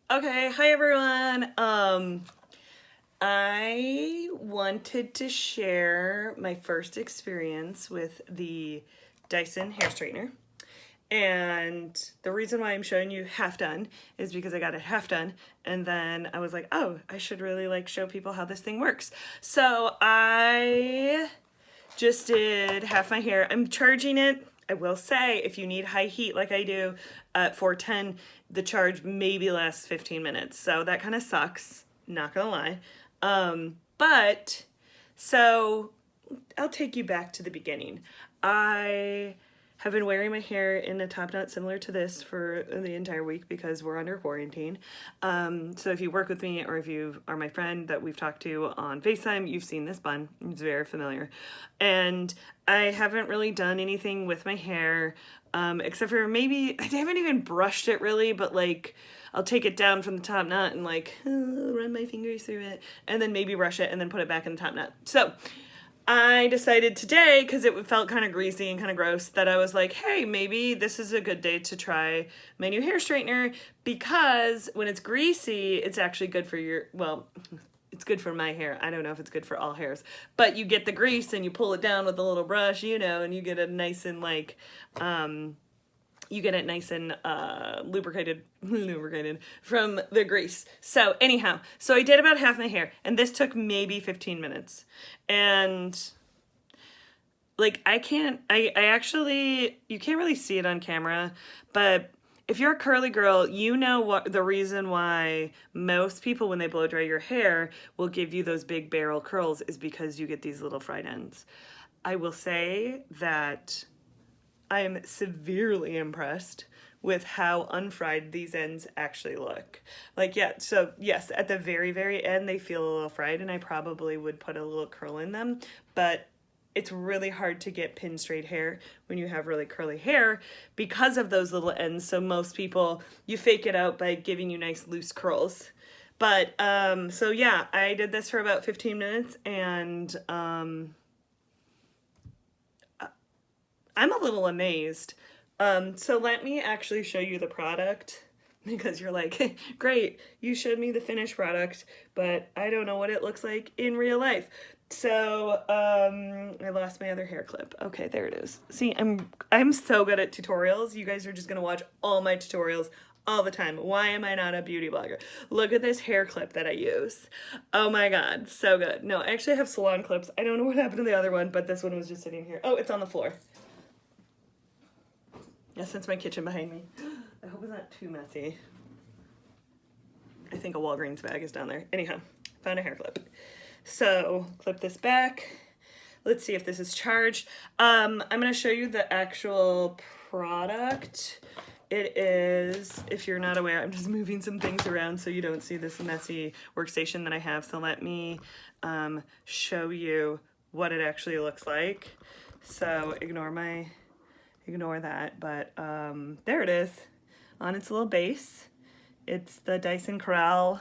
Okay, hi everyone. I wanted to share my first experience with the Dyson hair straightener. And the reason why I'm showing you half done is because I got it half done and then I was like, oh, I should really show people how this thing works. So I just did half my hair. I'm charging it. I will say, if you need high heat like I do at 410, the charge maybe lasts 15 minutes. So that kind of sucks, not gonna lie. But so I'll take you back to the beginning. I have been wearing my hair in a top knot similar to this for the entire week because we're under quarantine. So if you work with me or if you are my friend that we've talked to on FaceTime, you've seen this bun. It's very familiar. And I haven't really done anything with my hair except for maybe, I haven't even brushed it really, but I'll take it down from the top knot and run my fingers through it and then maybe brush it and then put it back in the top knot. So I decided today, because it felt kind of greasy and kind of gross, that I was like, hey, maybe this is a good day to try my new hair straightener, because when it's greasy, it's actually good for your, well, it's good for my hair. I don't know if it's good for all hairs, but you get the grease and you pull it down with a little brush, and you get it nice and lubricated from the grease. So anyhow, so I did about half my hair and this took maybe 15 minutes. And I actually, you can't really see it on camera, but if you're a curly girl, you know what the reason why most people, when they blow dry your hair, will give you those big barrel curls is because you get these little fried ends. I will say that I am severely impressed with how unfried these ends actually look. So yes, at the very, very end, they feel a little fried and I probably would put a little curl in them, but it's really hard to get pin straight hair when you have really curly hair because of those little ends. So most people, you fake it out by giving you nice loose curls. But so yeah, I did this for about 15 minutes and I'm a little amazed. So let me actually show you the product because you're like, great, you showed me the finished product, but I don't know what it looks like in real life. So I lost my other hair clip. Okay, there it is. See, I'm so good at tutorials. You guys are just gonna watch all my tutorials all the time. Why am I not a beauty blogger? Look at this hair clip that I use. Oh my God, so good. No, I actually have salon clips. I don't know what happened to the other one, but this one was just sitting here. Oh, it's on the floor. Yes, that's my kitchen behind me. I hope it's not too messy. I think a Walgreens bag is down there. Anyhow, found a hair clip. So clip this back. Let's see if this is charged. I'm gonna show you the actual product. It is, if you're not aware, I'm just moving some things around so you don't see this messy workstation that I have. So let me show you what it actually looks like. So ignore that, but there it is on its little base. It's the Dyson Corral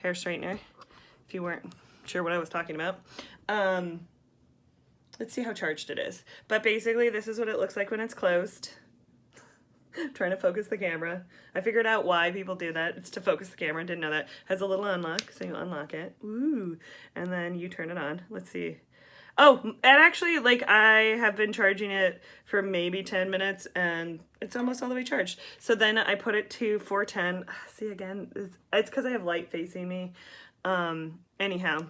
hair straightener, if you weren't sure what I was talking about. Let's see how charged it is. But basically, this is what it looks like when it's closed. I'm trying to focus the camera. I figured out why people do that. It's to focus the camera. Didn't know that. It has a little unlock, so you unlock it. Ooh, and then you turn it on. Let's see. Oh, and actually, I have been charging it for maybe 10 minutes and it's almost all the way charged. So then I put it to 410. See, again, it's because I have light facing me. Anyhow,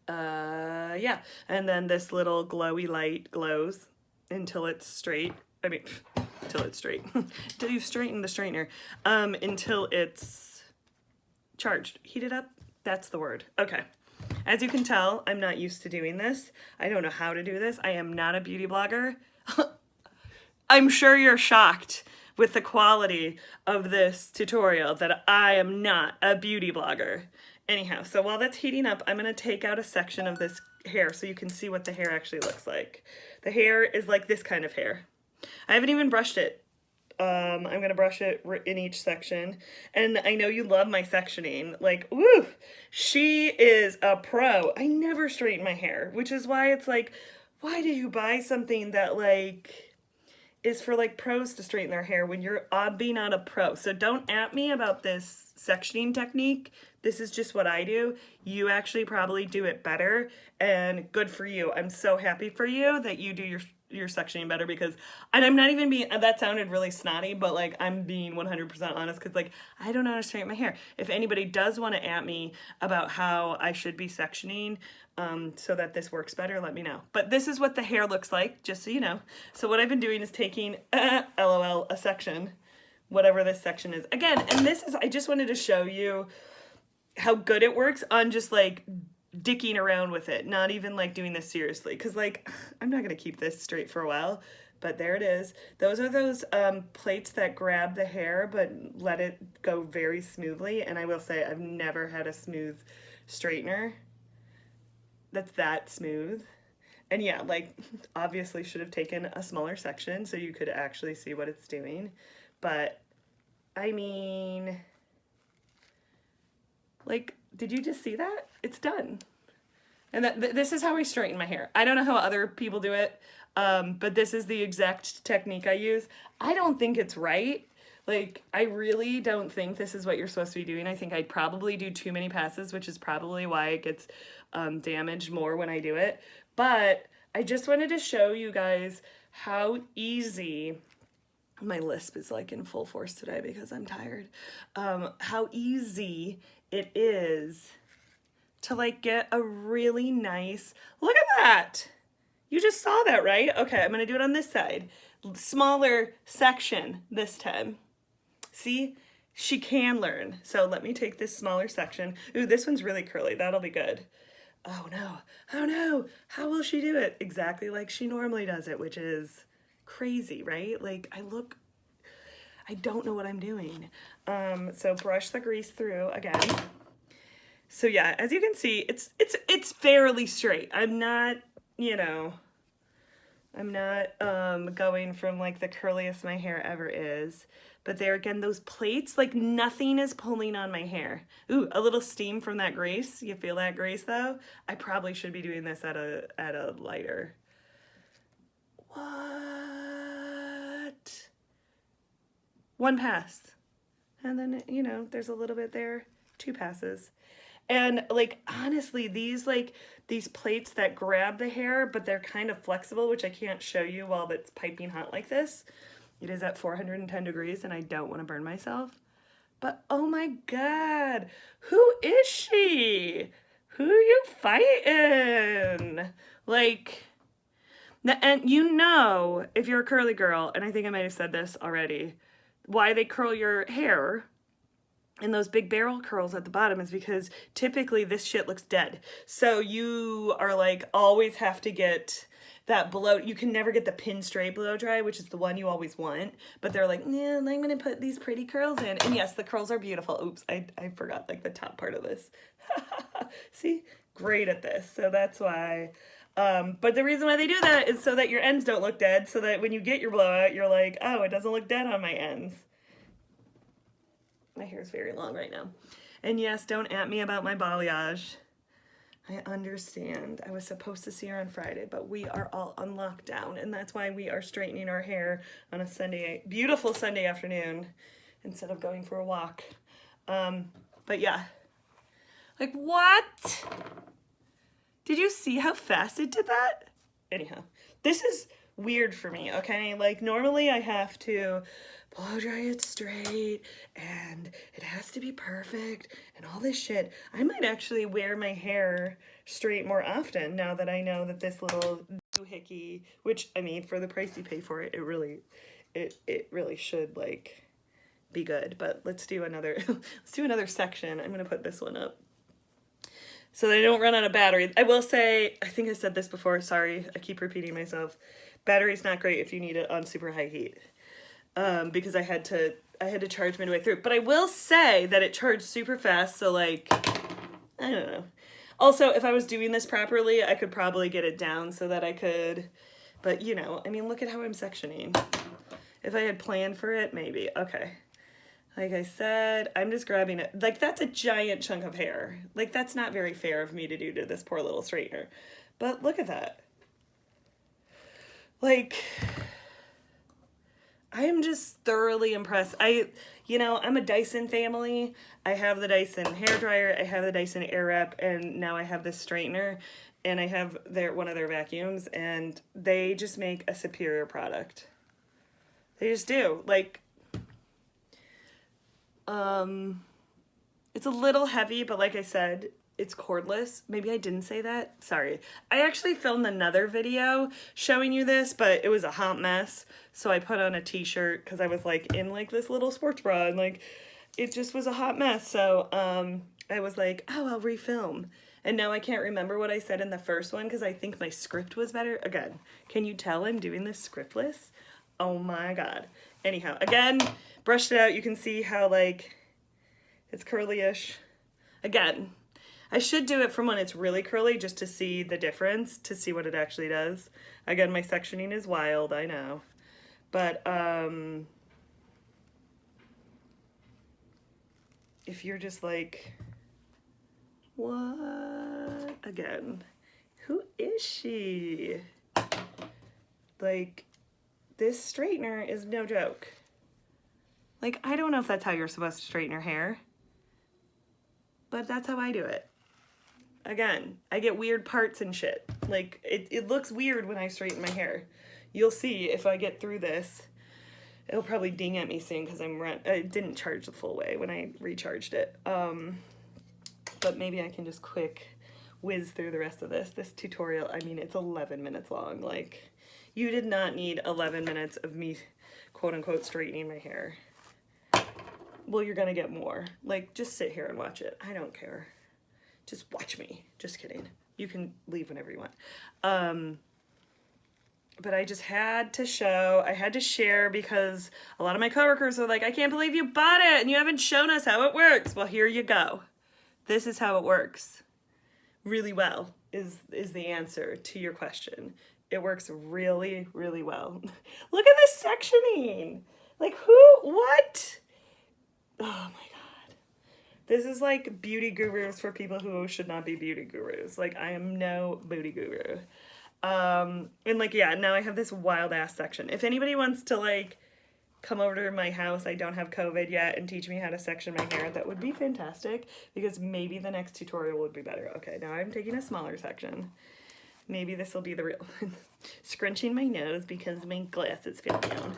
yeah. And then this little glowy light glows until it's straight. I mean, until it's straight. Until you've straightened the straightener. Until it's charged. Heated up? That's the word. Okay. As you can tell, I'm not used to doing this. I don't know how to do this. I am not a beauty blogger. I'm sure you're shocked with the quality of this tutorial that I am not a beauty blogger. Anyhow, so while that's heating up, I'm gonna take out a section of this hair so you can see what the hair actually looks like. The hair is like this kind of hair. I haven't even brushed it. I'm gonna brush it in each section. And I know you love my sectioning. Woo! She is a pro. I never straighten my hair, which is why it's like, why did you buy something that is for like pros to straighten their hair when you're being not a pro. So don't at me about this sectioning technique. This is just what I do. You actually probably do it better, and good for you. I'm so happy for you that you do your sectioning better, because, and I'm not even being, that sounded really snotty, but like I'm being 100% honest, because like I don't know how to straighten my hair. If anybody does want to at me about how I should be sectioning so that this works better, let me know. But this is what the hair looks like, just so you know. So what I've been doing is taking LOL, a section, whatever this section is. Again, and this is, I just wanted to show you how good it works on just like dicking around with it, not even like doing this seriously, because like I'm not gonna keep this straight for a while, but there it is. Those are those plates that grab the hair but let it go very smoothly, and I will say I've never had a smooth straightener that's that smooth. And yeah, like obviously should have taken a smaller section so you could actually see what it's doing, but I mean, like, did you just see that? It's done. And this is how I straighten my hair. I don't know how other people do it, but this is the exact technique I use. I don't think it's right. Like, I really don't think this is what you're supposed to be doing. I think I'd probably do too many passes, which is probably why it gets damaged more when I do it. But I just wanted to show you guys how easy, my lisp is like in full force today because I'm tired, how easy it is to like get a really nice, look at that. You just saw that, right? Okay, I'm gonna do it on this side. Smaller section this time. See, she can learn. So let me take this smaller section. Ooh, this one's really curly, that'll be good. Oh no, oh no, how will she do it? Exactly like she normally does it, which is crazy, right? Like I don't know what I'm doing. So brush the grease through again. So yeah, as you can see, it's fairly straight. I'm not, you know, I'm not going from like the curliest my hair ever is. But there again, those plates, like nothing is pulling on my hair. Ooh, a little steam from that grease. You feel that grease though? I probably should be doing this at a lighter. What? One pass. And then, you know, there's a little bit there, 2 passes. And like, honestly, these plates that grab the hair, but they're kind of flexible, which I can't show you while it's piping hot like this. It is at 410 degrees and I don't want to burn myself. But oh my God, who is she? Who are you fighting? Like, and you know, if you're a curly girl, and I think I might have said this already, why they curl your hair and those big barrel curls at the bottom is because typically this shit looks dead. So you are like always have to get that blow. You can never get the pin straight blow dry, which is the one you always want. But they're like, yeah, I'm gonna put these pretty curls in. And yes, the curls are beautiful. Oops, I forgot like the top part of this. See, great at this. So that's why. But the reason why they do that is so that your ends don't look dead. So that when you get your blowout, you're like, oh, it doesn't look dead on my ends. My hair is very long right now. And yes, don't at me about my balayage. I understand. I was supposed to see her on Friday, but we are all on lockdown, and that's why we are straightening our hair on a Sunday, beautiful Sunday afternoon, instead of going for a walk. But yeah. Like, what? Did you see how fast it did that? Anyhow, this is weird for me, okay? Like, normally I have to blow dry it straight and it has to be perfect and all this shit. I might actually wear my hair straight more often now that I know that this little doohickey, which I mean, for the price you pay for it, it really should like be good. But let's do another section. I'm gonna put this one up so that I don't run out of battery. I will say, I think I said this before, sorry, I keep repeating myself. Battery's not great if you need it on super high heat. Because I had to charge midway through. But I will say that it charged super fast, so like, I don't know. Also, if I was doing this properly, I could probably get it down so that I could, but you know, I mean, look at how I'm sectioning. If I had planned for it, maybe. Okay. Like I said, I'm just grabbing it. Like, that's a giant chunk of hair. Like, that's not very fair of me to do to this poor little straightener. But look at that. Like, I am just thoroughly impressed. You know, I'm a Dyson family. I have the Dyson hairdryer, I have the Dyson Airwrap, and now I have this straightener, and I have one of their vacuums, and they just make a superior product. They just do. Like, it's a little heavy, but like I said, it's cordless. Maybe I didn't say that. Sorry. I actually filmed another video showing you this, but it was a hot mess. So I put on a t-shirt because I was like in like this little sports bra and like it just was a hot mess. So I was like, oh, I'll refilm. And now I can't remember what I said in the first one because I think my script was better. Again, can you tell I'm doing this scriptless? Oh my God. Anyhow, again, brushed it out. You can see how like it's curly-ish. Again, I should do it from when it's really curly just to see the difference, to see what it actually does. Again, my sectioning is wild, I know. But if you're just like, what? Again, who is she? Like, this straightener is no joke. Like, I don't know if that's how you're supposed to straighten your hair, but that's how I do it. Again, I get weird parts and shit. Like, it looks weird when I straighten my hair. You'll see if I get through this. It'll probably ding at me soon because I didn't charge the full way when I recharged it. But maybe I can just quick whiz through the rest of this. This tutorial, I mean, it's 11 minutes long. Like, you did not need 11 minutes of me, quote unquote, straightening my hair. Well, you're gonna get more. Like, just sit here and watch it. I don't care. Just watch me. Just kidding. You can leave whenever you want. But I just had to show, I had to share because a lot of my coworkers are like, I can't believe you bought it and you haven't shown us how it works. Well, here you go. This is how it works. Really well is the answer to your question. It works really, really well. Look at this sectioning. Like, what? Oh my God. This is like beauty gurus for people who should not be beauty gurus. Like, I am no beauty guru. And like, yeah, now I have this wild ass section. If anybody wants to like come over to my house, I don't have COVID yet, and teach me how to section my hair, that would be fantastic because maybe the next tutorial would be better. Okay, now I'm taking a smaller section. Maybe this will be the real scrunching my nose because my glasses fell down.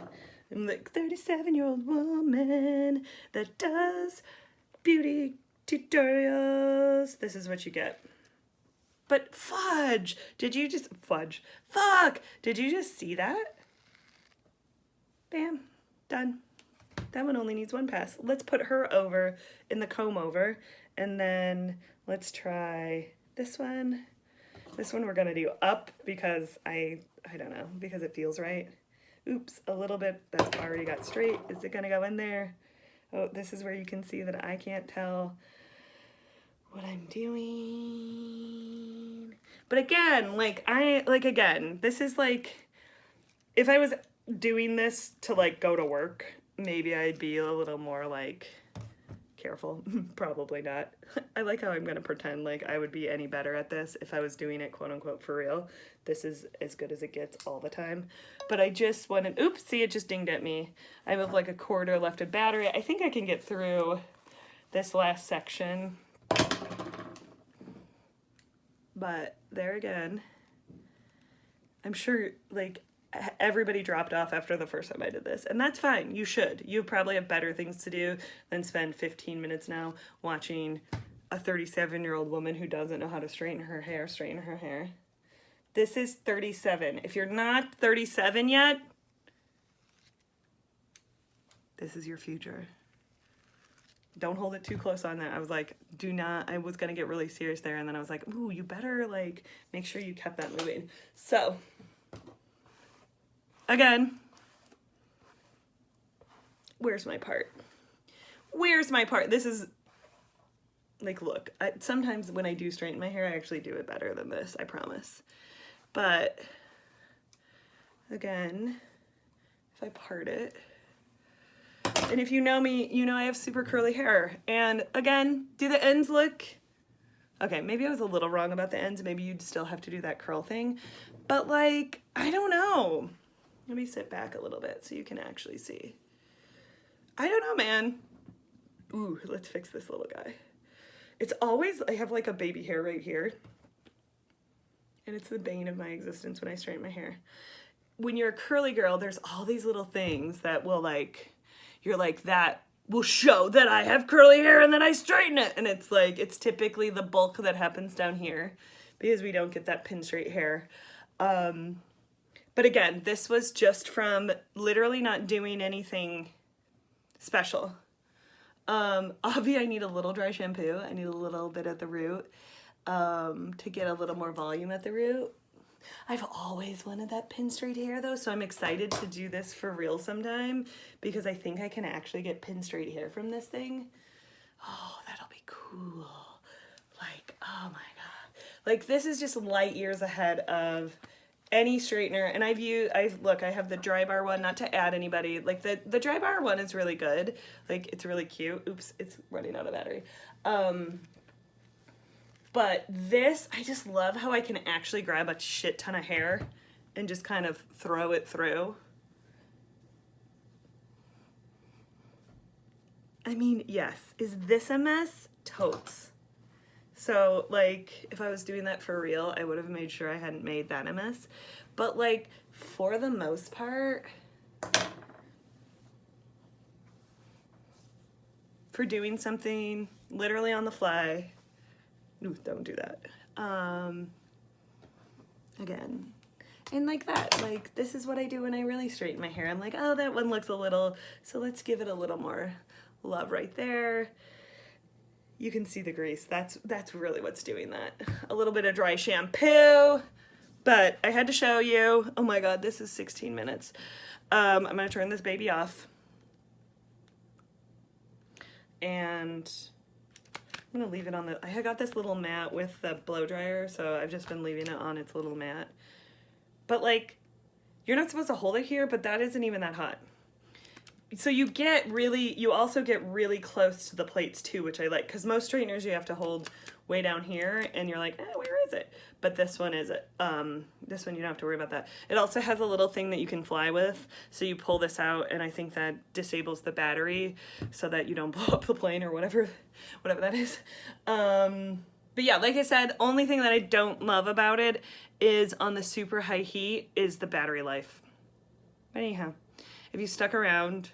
I'm like 37-year-old woman that does beauty tutorials. This is what you get. But fudge, did you just, fuck, did you just see that? Bam, done. That one only needs one pass. Let's put her over in the comb over, and then let's try this one. This one we're gonna do up because I don't know, because it feels right. Oops, a little bit, that's already got straight. Is it gonna go in there? Oh, this is where you can see that I can't tell what I'm doing. But again, again, this is like, if I was doing this to like go to work, maybe I'd be a little more like careful. Probably not. I like how I'm gonna pretend like I would be any better at this if I was doing it quote unquote for real. This is as good as it gets all the time. But I just wanted, oops, see, it just dinged at me. I have like a quarter left of battery. I think I can get through this last section. But there again, I'm sure like everybody dropped off after the first time I did this, and that's fine. You should. You probably have better things to do than spend 15 minutes now watching a 37-year-old woman who doesn't know how to straighten her hair. This is 37. If you're not 37 yet, this is your future. Don't hold it too close on that. I was like, do not, I was gonna get really serious there, and then I was like, ooh, you better like make sure you kept that moving. So, again, where's my part? Where's my part? This is, like, look, sometimes when I do straighten my hair, I actually do it better than this, I promise. But, again, if I part it, and if you know me, you know I have super curly hair. And again, do the ends look, okay, maybe I was a little wrong about the ends. Maybe you'd still have to do that curl thing. But like, I don't know. Let me sit back a little bit so you can actually see. I don't know, man. Ooh, let's fix this little guy. It's always, I have like a baby hair right here. And it's the bane of my existence when I straighten my hair. When you're a curly girl, there's all these little things that will like, you're like, that will show that I have curly hair and then I straighten it. And it's like, it's typically the bulk that happens down here because we don't get that pin straight hair. But again, this was just from literally not doing anything special. Obviously I need a little dry shampoo. I need a little bit at the root to get a little more volume at the root. I've always wanted that pin straight hair though, so I'm excited to do this for real sometime because I think I can actually get pin straight hair from this thing. Oh, that'll be cool. Like, oh my God. Like this is just light years ahead of any straightener. And look, I have the dry bar one, not to add anybody. Like the dry bar one is really good. Like it's really cute. Oops, it's running out of battery. But this, I just love how I can actually grab a shit ton of hair and just kind of throw it through. I mean, yes, is this a mess? Totes. So like if I was doing that for real, I would have made sure I hadn't made that a mess. But like for the most part, for doing something literally on the fly, ooh, don't do that. Again, and like that, like this is what I do when I really straighten my hair. I'm like, oh, that one looks a little, so let's give it a little more love right there. You can see the grease. That's really what's doing that. A little bit of dry shampoo, but I had to show you. Oh my God, this is 16 minutes. I'm gonna turn this baby off. And I'm gonna leave it on the, I got this little mat with the blow dryer, so I've just been leaving it on its little mat. But like, you're not supposed to hold it here, but that isn't even that hot. So you also get really close to the plates too, which I like, because most straighteners you have to hold way down here and you're like, where is it? But this one is, this one you don't have to worry about that. It also has a little thing that you can fly with. So you pull this out and I think that disables the battery so that you don't blow up the plane or whatever that is. But yeah, like I said, only thing that I don't love about it is on the super high heat is the battery life. But anyhow, if you stuck around,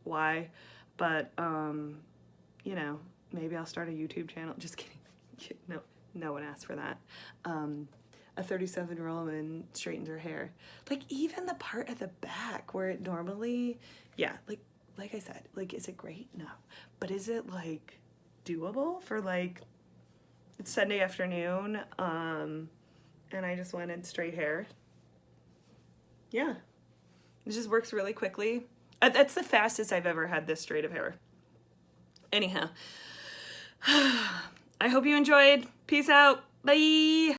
why? But, you know, maybe I'll start a YouTube channel. Just kidding. No one asked for that. A 37-year-old woman straightens her hair. Like even the part at the back where it normally, yeah, like I said, like, is it great? No. But is it like doable for like, it's Sunday afternoon, and I just wanted straight hair. Yeah. It just works really quickly. That's the fastest I've ever had this straight of hair. Anyhow, I hope you enjoyed. Peace out. Bye.